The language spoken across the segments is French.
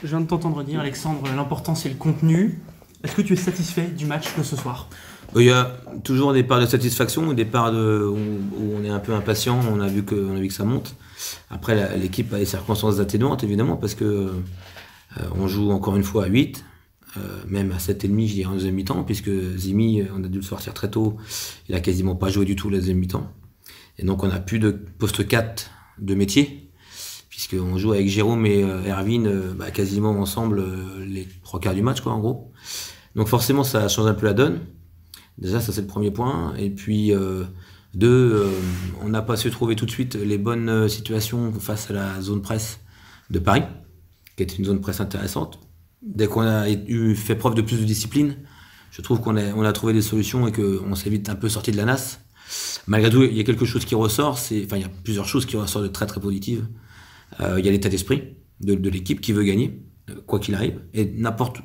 Je viens de t'entendre dire, Alexandre, l'important c'est le contenu. Est-ce que tu es satisfait du match de ce soir? Il y a toujours des parts de satisfaction, des parts où on est un peu impatient, on a vu que ça monte. Après, l'équipe a des circonstances atténuantes, évidemment, parce que on joue encore une fois à 8, même à 7,5, je dirais, en deuxième mi-temps, puisque Zimi, on a dû le sortir très tôt, il a quasiment pas joué du tout la deuxième mi-temps. Et donc, on n'a plus de poste 4 de métier, puisqu'on joue avec Jérôme et Erwin quasiment ensemble les 3 quarts du match, quoi, en gros. Donc forcément, ça change un peu la donne. Déjà, ça c'est le premier point. Et puis, on n'a pas su trouver tout de suite les bonnes situations face à la zone presse de Paris, qui est une zone presse intéressante. Dès qu'on a fait preuve de plus de discipline, je trouve qu'on a trouvé des solutions et qu'on s'est vite un peu sorti de la nasse. Malgré tout, il y a quelque chose qui ressort, il y a plusieurs choses qui ressortent de très très positives. Il y a l'état d'esprit de l'équipe qui veut gagner, quoi qu'il arrive, et n'importe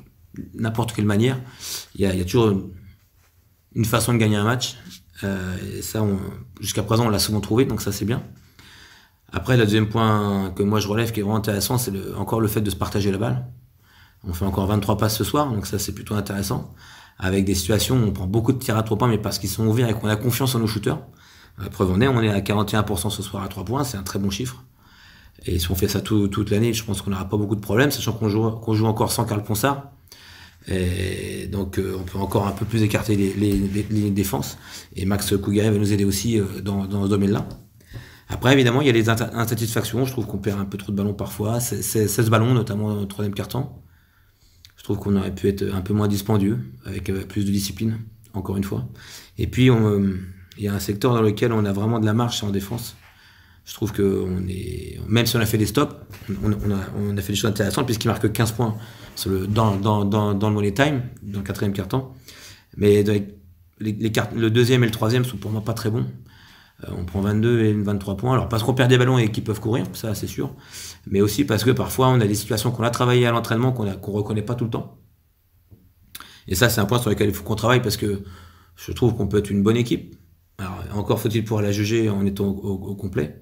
quelle manière, il y a toujours une façon de gagner un match. Et ça, jusqu'à présent, on l'a souvent trouvé, donc ça c'est bien. Après, le deuxième point que moi je relève qui est vraiment intéressant, c'est encore le fait de se partager la balle. On fait encore 23 passes ce soir, donc ça c'est plutôt intéressant. Avec des situations où on prend beaucoup de tirs à 3 points, mais parce qu'ils sont ouverts et qu'on a confiance en nos shooters. La preuve on est à 41% ce soir à 3 points, c'est un très bon chiffre. Et si on fait ça toute l'année, je pense qu'on n'aura pas beaucoup de problèmes, sachant qu'on joue encore sans Karl Ponsard. Et donc on peut encore un peu plus écarter les défenses. Et Max Cougaré va nous aider aussi dans ce domaine-là. Après, évidemment, il y a les insatisfactions. Je trouve qu'on perd un peu trop de ballons parfois. 16 ballons, notamment au troisième quart-temps. Je trouve qu'on aurait pu être un peu moins dispendieux, avec plus de discipline, encore une fois. Et puis, il y a un secteur dans lequel on a vraiment de la marche en défense. Je trouve que même si on a fait des stops, on a fait des choses intéressantes puisqu'il marque 15 points dans le Money Time, dans le quatrième quart-temps. Mais le deuxième et le troisième sont pour moi pas très bons. On prend 22 et 23 points. Alors parce qu'on perd des ballons et qu'ils peuvent courir, ça c'est sûr. Mais aussi parce que parfois on a des situations qu'on a travaillées à l'entraînement qu'on reconnaît pas tout le temps. Et ça c'est un point sur lequel il faut qu'on travaille parce que je trouve qu'on peut être une bonne équipe. Alors, encore faut-il pouvoir la juger en étant au complet.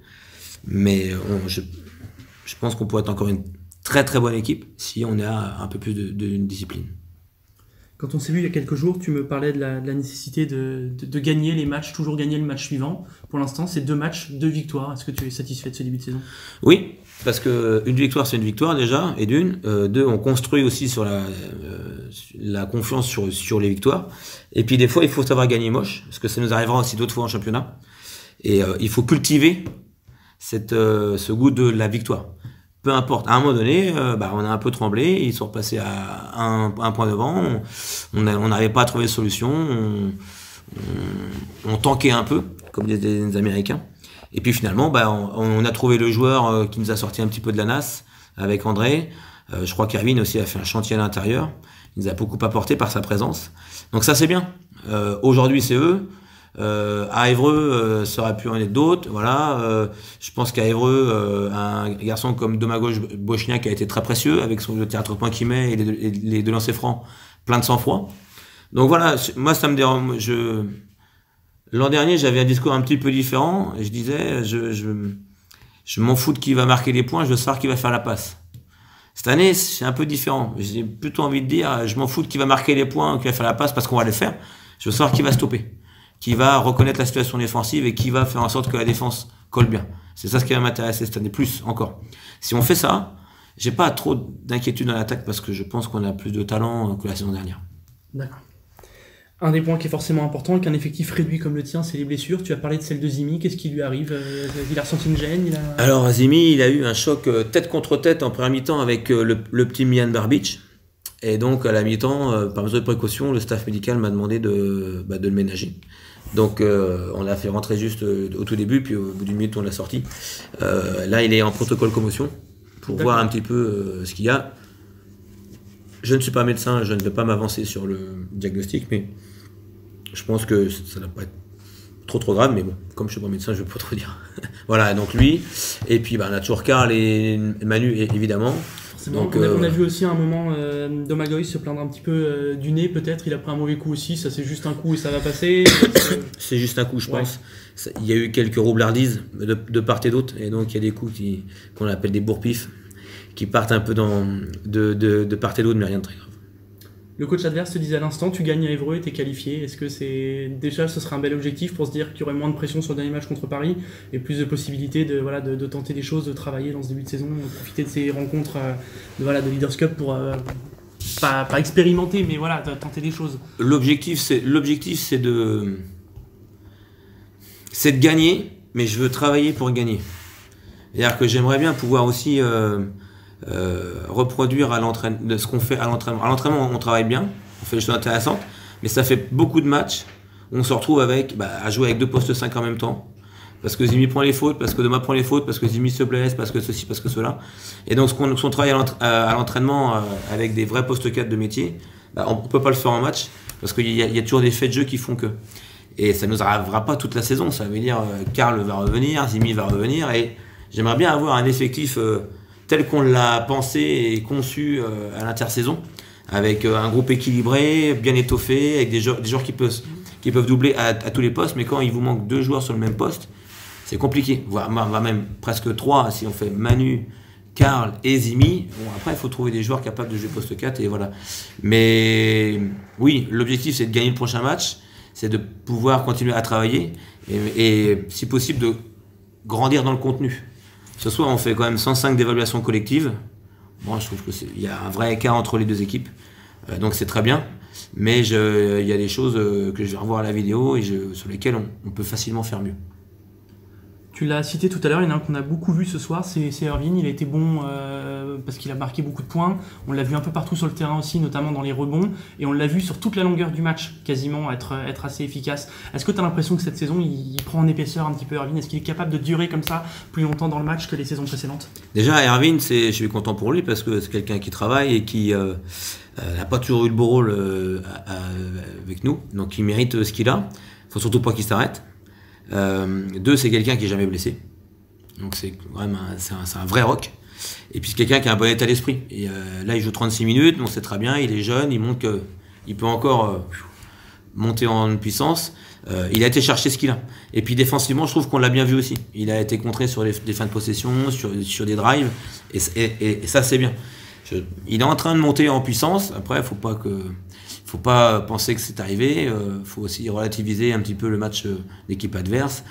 Mais je pense qu'on pourrait être encore une très très bonne équipe si on a un peu plus de discipline. Quand on s'est vu il y a quelques jours, tu me parlais de la nécessité de gagner les matchs, toujours gagner le match suivant. Pour l'instant, c'est 2 matchs, 2 victoires. Est-ce que tu es satisfait de ce début de saison? Oui, parce que une victoire, c'est une victoire déjà, et deux, on construit aussi sur la confiance sur les victoires. Et puis des fois, il faut savoir gagner moche, parce que ça nous arrivera aussi d'autres fois en championnat. Et il faut cultiver ce goût de la victoire. Peu importe, à un moment donné, on a un peu tremblé, ils sont repassés à un point devant, on n'arrivait pas à trouver de solution, on tanquait un peu, comme les Américains. Et puis finalement, on a trouvé le joueur qui nous a sorti un petit peu de la nasse, avec André. Je crois qu'Erwin aussi a fait un chantier à l'intérieur, il nous a beaucoup apporté par sa présence. Donc ça c'est bien. Aujourd'hui c'est eux. À Évreux, ça aurait pu en être d'autres. Voilà, je pense qu'à Évreux, un garçon comme Domagoj Bochniak a été très précieux avec le tir à 3 points qu'il met et les 2 lancers francs, plein de sang-froid. Donc voilà, moi ça me dérange. L'an dernier, j'avais un discours un petit peu différent. Et je disais, je m'en fous de qui va marquer les points, je veux savoir qui va faire la passe. Cette année, c'est un peu différent. J'ai plutôt envie de dire, je m'en fous de qui va marquer les points, qui va faire la passe, parce qu'on va les faire. Je veux savoir qui va stopper, qui va reconnaître la situation défensive et qui va faire en sorte que la défense colle bien. C'est ça ce qui va m'intéresser cette année, plus encore. Si on fait ça, j'ai pas trop d'inquiétude dans l'attaque parce que je pense qu'on a plus de talent que la saison dernière. D'accord. Un des points qui est forcément important, qu'un effectif réduit comme le tien, c'est les blessures. Tu as parlé de celle de Zimi, qu'est-ce qui lui arrive? Il a ressenti une gêne? Alors Zimi, il a eu un choc tête contre tête en première mi-temps avec le petit Mian Barbic. Et donc à la mi-temps, par mesure de précaution, le staff médical m'a demandé de le ménager. Donc on l'a fait rentrer juste au tout début, puis au bout d'une minute on l'a sorti. Là il est en protocole commotion pour voir un petit peu ce qu'il y a. Je ne suis pas médecin, je ne vais pas m'avancer sur le diagnostic, mais je pense que ça ne va pas être trop grave, mais bon, comme je suis pas médecin, je ne peux pas trop dire. Voilà, donc lui, et puis on a toujours Karl et Manu évidemment. Donc, on a vu aussi à un moment Domagoj se plaindre un petit peu du nez, peut-être. Il a pris un mauvais coup aussi. Ça c'est juste un coup et ça va passer. C'est juste un coup, je pense. Il y a eu quelques roublardises de part et d'autre, et donc il y a des coups qu'on appelle des bourre-pifs qui partent un peu de part et d'autre, mais rien de très grave. Le coach adverse te disait à l'instant, tu gagnes à Évreux et t'es qualifié. Est-ce que déjà ce serait un bel objectif pour se dire qu'il y aurait moins de pression sur le dernier match contre Paris et plus de possibilités de tenter des choses, de travailler dans ce début de saison, de profiter de ces rencontres de Leaders Cup pour pas expérimenter, mais voilà, de tenter des choses. L'objectif c'est de gagner, mais je veux travailler pour gagner. C'est-à-dire que j'aimerais bien pouvoir aussi reproduire de ce qu'on fait à l'entraînement. À l'entraînement, on travaille bien, on fait des choses intéressantes, mais ça fait beaucoup de matchs où on se retrouve à jouer avec 2 postes 5 en même temps. Parce que Zimi prend les fautes, parce que Doma prend les fautes, parce que Zimi se blesse, parce que ceci, parce que cela. Et donc, ce qu'on travaille à l'entraînement avec des vrais postes 4 de métier, on ne peut pas le faire en match, parce qu'il y a toujours des faits de jeu qui font que. Et ça ne nous arrivera pas toute la saison. Ça veut dire Karl va revenir, Zimi va revenir, et j'aimerais bien avoir un effectif tel qu'on l'a pensé et conçu à l'intersaison, avec un groupe équilibré, bien étoffé, avec des joueurs qui peuvent doubler à tous les postes, mais quand il vous manque 2 joueurs sur le même poste, c'est compliqué, voire même presque 3 si on fait Manu, Karl et Zimi. Bon, après, il faut trouver des joueurs capables de jouer poste 4 et voilà. Mais oui, l'objectif c'est de gagner le prochain match, c'est de pouvoir continuer à travailler et si possible de grandir dans le contenu. Ce soir, on fait quand même 105 d'évaluation collective. Moi, je trouve qu'il y a un vrai écart entre les 2 équipes, donc c'est très bien. Mais il y a des choses que je vais revoir à la vidéo et sur lesquelles on peut facilement faire mieux. Tu l'as cité tout à l'heure, il y en a un qu'on a beaucoup vu ce soir, c'est Irvine. Il a été bon parce qu'il a marqué beaucoup de points. On l'a vu un peu partout sur le terrain aussi, notamment dans les rebonds. Et on l'a vu sur toute la longueur du match, quasiment être assez efficace. Est-ce que tu as l'impression que cette saison, il prend en épaisseur un petit peu Irvine? Est-ce qu'il est capable de durer comme ça plus longtemps dans le match que les saisons précédentes? Déjà, Irvine, je suis content pour lui parce que c'est quelqu'un qui travaille et qui n'a pas toujours eu le beau rôle avec nous. Donc il mérite ce qu'il a. Il ne faut surtout pas qu'il s'arrête. 2, c'est quelqu'un qui est jamais blessé, donc c'est vraiment c'est un vrai rock. Et puis c'est quelqu'un qui a un bon état d'esprit. Et là, il joue 36 minutes, on sait très bien, il est jeune, il montre qu'il peut encore monter en puissance. Il a été chercher ce qu'il a. Et puis défensivement, je trouve qu'on l'a bien vu aussi. Il a été contré sur des fins de possession, sur des drives, et ça c'est bien. Il est en train de monter en puissance. Après, faut pas penser que c'est arrivé. Faut aussi relativiser un petit peu le match d'équipe adverse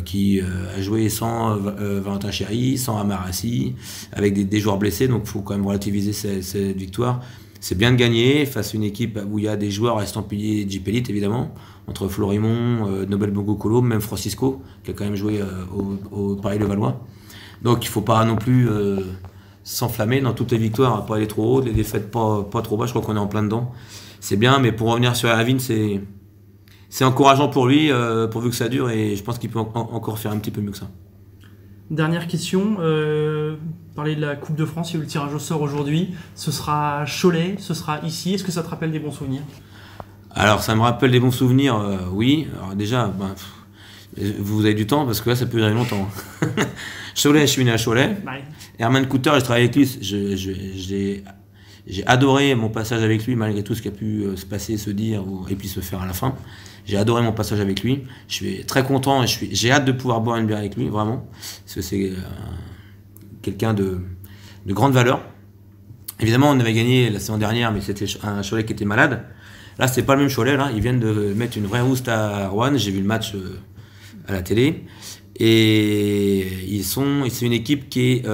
qui a joué sans Valentin Chéry, sans Amarassi, avec des joueurs blessés. Donc, faut quand même relativiser cette victoire. C'est bien de gagner face à une équipe où il y a des joueurs estampillés Jeep Elite, évidemment, entre Florimond, Nobel Bongo-Colo, même Francisco, qui a quand même joué au Paris-Levallois. Donc, il faut pas non plus s'enflammer dans toutes les victoires, pas aller trop haut, les défaites pas trop bas. Je crois qu'on est en plein dedans. C'est bien, mais pour revenir sur Irvine, c'est encourageant pour lui, pourvu que ça dure, et je pense qu'il peut encore faire un petit peu mieux que ça. Dernière question, parler de la Coupe de France, il y a eu le tirage au sort aujourd'hui. Ce sera Cholet, ce sera ici. Est-ce que ça te rappelle des bons souvenirs? Alors, ça me rappelle des bons souvenirs, oui. Alors déjà, vous avez du temps, parce que là, ça peut durer longtemps. Cholet, je suis né à Cholet. Ouais. Herman Couter, j'ai travaillé avec lui. J'ai adoré mon passage avec lui, malgré tout ce qui a pu se passer, se dire, et puis se faire à la fin. J'ai adoré mon passage avec lui. Je suis très content et j'ai hâte de pouvoir boire une bière avec lui, vraiment. Parce que c'est quelqu'un de grande valeur. Évidemment, on avait gagné la saison dernière, mais c'était un Cholet qui était malade. Là, c'est pas le même Cholet. Là, ils viennent de mettre une vraie rouste à Rouen. J'ai vu le match à la télé. Et c'est une équipe qui est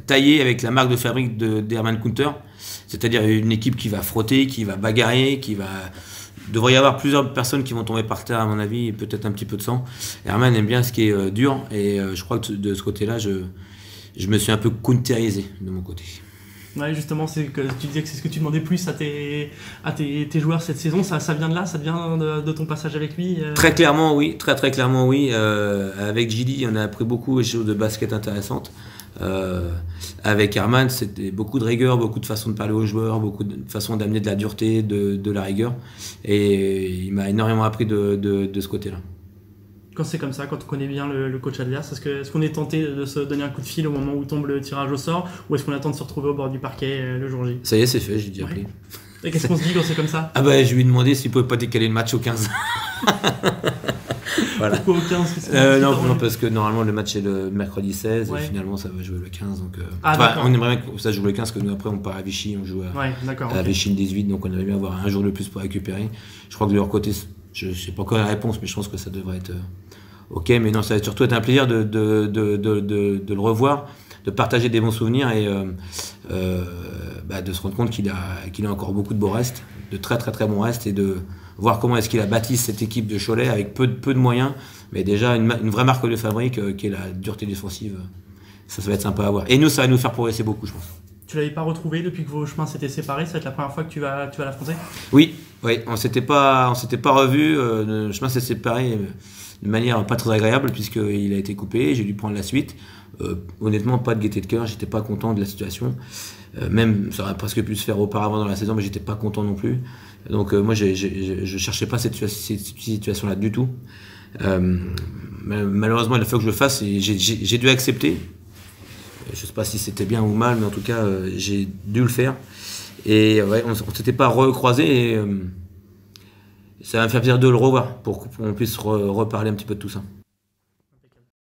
taillée avec la marque de fabrique d'Herman Counter. C'est-à-dire une équipe qui va frotter, qui va bagarrer, devrait y avoir plusieurs personnes qui vont tomber par terre, à mon avis, et peut-être un petit peu de sang. Herman aime bien ce qui est dur, et je crois que de ce côté-là, je me suis un peu counterisé de mon côté. Ouais, justement, c'est que tu disais que c'est ce que tu demandais plus à tes joueurs cette saison. Ça vient de là, ça vient de ton passage avec lui. Très clairement, oui. Très clairement, oui. Avec Gilly, on a appris beaucoup de choses de basket intéressantes. Avec Herman, c'était beaucoup de rigueur, beaucoup de façons de parler aux joueurs, beaucoup de façons d'amener de la dureté, de la rigueur. Et il m'a énormément appris de ce côté-là. Quand c'est comme ça, quand on connaît bien le coach adverse, est-ce qu'on est tenté de se donner un coup de fil au moment où tombe le tirage au sort, ou est-ce qu'on attend de se retrouver au bord du parquet le jour J? Ça y est, c'est fait, j'ai dit appelé. Et qu'est-ce qu'on se dit quand c'est comme ça? Je lui ai demandé s'il pouvait pas décaler le match au 15. Voilà. Pourquoi au 15? Non, parce que normalement le match est le mercredi 16 Ouais. et finalement ça va jouer le 15. Donc, d'accord. on aimerait bien que ça joue le 15 parce que nous après on part à Vichy, on joue Ouais, d'accord. à Ok. Vichy le 18, donc on aimerait bien avoir un jour de plus pour récupérer. Je crois que de leur côté, je ne sais pas encore la réponse, mais je pense que ça devrait être ok. Mais non, ça va surtout être un plaisir de le revoir, de partager des bons souvenirs et de se rendre compte qu'il a encore beaucoup de beaux restes, de très très très bons restes, et de voir comment est-ce qu'il a bâti cette équipe de Cholet avec peu de moyens, mais déjà une vraie marque de fabrique qui est la dureté défensive. Ça va être sympa à voir. Et nous, ça va nous faire progresser beaucoup, je pense. Tu l'avais pas retrouvé depuis que vos chemins s'étaient séparés? Ça va être la première fois que tu vas l'affronter? Oui, on s'était pas revus. Le chemin s'est séparé de manière pas très agréable puisqu'il a été coupé. J'ai dû prendre la suite. Honnêtement, pas de gaieté de cœur. J'étais pas content de la situation. Même, ça aurait presque pu se faire auparavant dans la saison, mais j'étais pas content non plus. Donc moi, je cherchais pas cette situation-là du tout. Malheureusement, il a fallu que je le fasse et j'ai dû accepter. Je sais pas si c'était bien ou mal, mais en tout cas, j'ai dû le faire. Et ouais, on s'était pas recroisé et ça va me faire plaisir de le revoir pour qu'on puisse reparler un petit peu de tout ça.